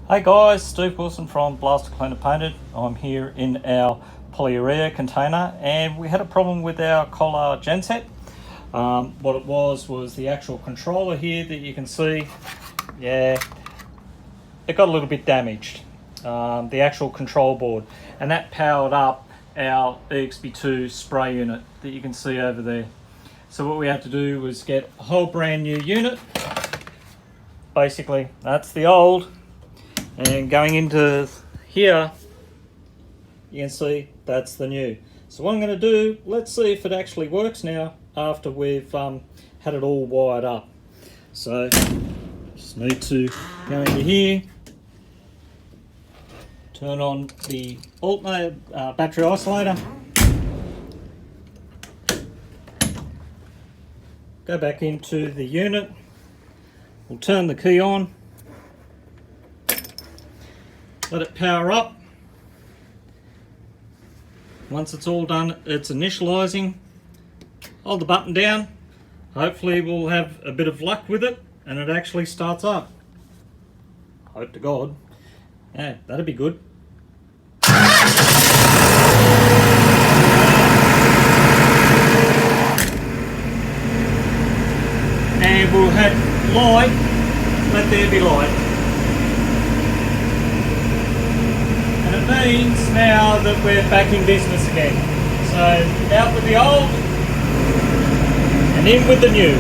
Hey guys, Steve Wilson from Blaster Cleaner Painted. I'm here in our polyurea container and we had a problem with our Kohler genset. What it was the actual controller here that you can see. Yeah, it got a little bit damaged. The actual control board, and that powered up our EXP2 spray unit that you can see over there. So what we had to do was get a whole brand new unit. Basically, that's the old. And going into here, you can see that's the new. So what I'm going to do, let's see if it actually works now after we've had it all wired up. So just need to go into here, turn on the alt mode battery isolator, go back into the unit, we'll turn the key on, let it power up. Once it's all done, it's initializing. Hold the button down. Hopefully we'll have a bit of luck with it and it actually starts up. Hope to God. Yeah, that'd be good. And we'll have light. Let there be light. It means now that we're back in business again. So out with the old and in with the new.